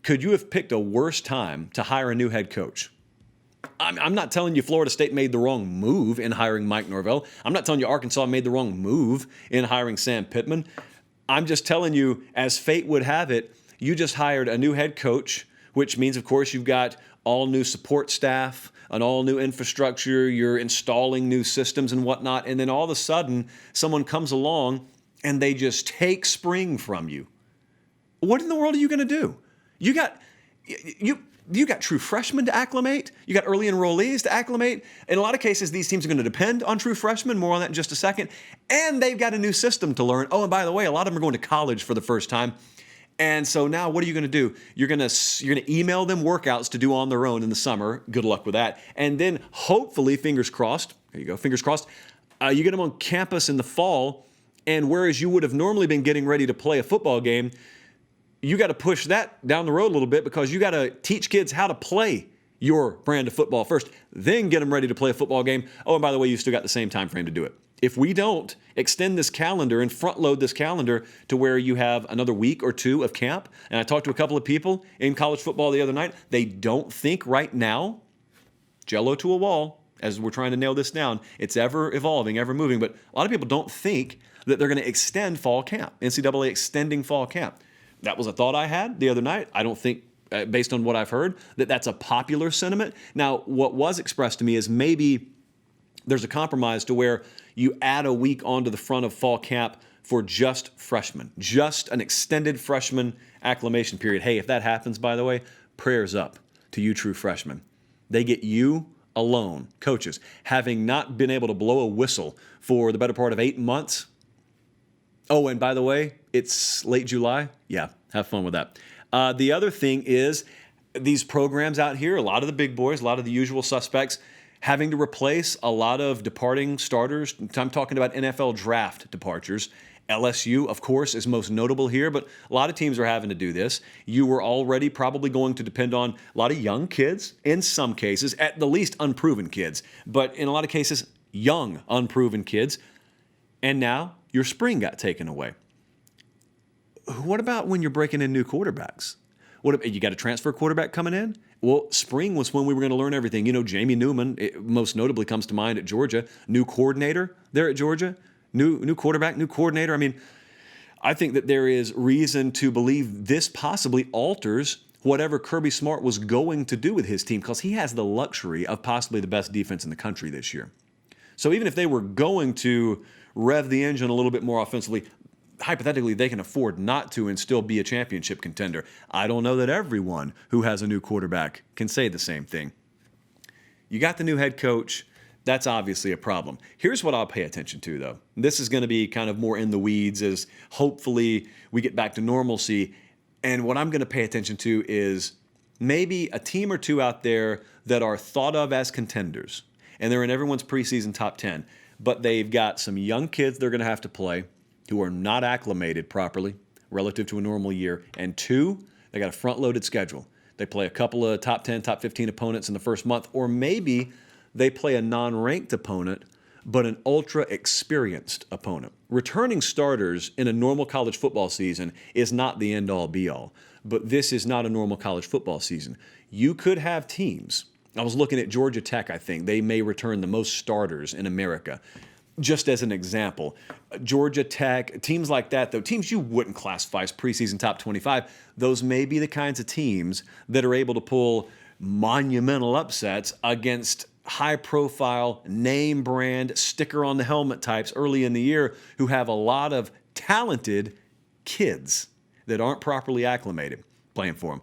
Could you have picked a worse time to hire a new head coach? I'm not telling you Florida State made the wrong move in hiring Mike Norvell. I'm not telling you Arkansas made the wrong move in hiring Sam Pittman. I'm just telling you, as fate would have it, you just hired a new head coach, which means, of course, you've got all new support staff, an all new infrastructure, you're installing new systems and whatnot, and then all of a sudden, someone comes along and they just take spring from you. What in the world are you going to do? You got true freshmen to acclimate. You got early enrollees to acclimate. In a lot of cases, these teams are going to depend on true freshmen. More on that in just a second. And they've got a new system to learn. Oh, and by the way, a lot of them are going to college for the first time. And so now what are you going to do? You're going to email them workouts to do on their own in the summer. Good luck with that. And then hopefully, fingers crossed, there you go, fingers crossed, you get them on campus in the fall. And whereas you would have normally been getting ready to play a football game, you got to push that down the road a little bit because you got to teach kids how to play your brand of football first, then get them ready to play a football game. Oh, and by the way, you still got the same time frame to do it. If we don't extend this calendar and front load this calendar to where you have another week or two of camp, and I talked to a couple of people in college football the other night, they don't think right now, jello to a wall, as we're trying to nail this down, it's ever evolving, ever moving, but a lot of people don't think that they're going to extend fall camp, NCAA extending fall camp. That was a thought I had the other night. I don't think, based on what I've heard, that that's a popular sentiment. Now, what was expressed to me is maybe there's a compromise to where you add a week onto the front of fall camp for just freshmen, just an extended freshman acclimation period. Hey, if that happens, by the way, prayers up to you true freshmen. They get you alone, coaches, having not been able to blow a whistle for the better part of 8 months. Oh, and by the way, it's late July. Yeah, have fun with that. The other thing is these programs out here, a lot of the big boys, a lot of the usual suspects, having to replace a lot of departing starters. I'm talking about NFL draft departures. LSU, of course, is most notable here, but a lot of teams are having to do this. You were already probably going to depend on a lot of young kids, in some cases, at the least unproven kids, but in a lot of cases, young, unproven kids. And now your spring got taken away. What about when you're breaking in new quarterbacks? You got a transfer quarterback coming in? Well, spring was when we were going to learn everything. You know, Jamie Newman, most notably comes to mind at Georgia. New coordinator there at Georgia. New quarterback, new coordinator. I mean, I think that there is reason to believe this possibly alters whatever Kirby Smart was going to do with his team because he has the luxury of possibly the best defense in the country this year. So even if they were going to rev the engine a little bit more offensively, hypothetically, they can afford not to and still be a championship contender. I don't know that everyone who has a new quarterback can say the same thing. You got the new head coach. That's obviously a problem. Here's what I'll pay attention to, though. This is going to be kind of more in the weeds as hopefully we get back to normalcy. And what I'm going to pay attention to is maybe a team or two out there that are thought of as contenders. And they're in everyone's preseason top 10. But they've got some young kids they're going to have to play who are not acclimated properly relative to a normal year. And two, they got a front-loaded schedule. They play a couple of top 10, top 15 opponents in the first month, or maybe they play a non-ranked opponent, but an ultra-experienced opponent. Returning starters in a normal college football season is not the end-all, be-all, but this is not a normal college football season. You could have teams. I was looking at Georgia Tech, I think. They may return the most starters in America. Just as an example, Georgia Tech, teams like that, though, teams you wouldn't classify as preseason top 25, those may be the kinds of teams that are able to pull monumental upsets against high-profile, name-brand, sticker-on-the-helmet types early in the year who have a lot of talented kids that aren't properly acclimated playing for them.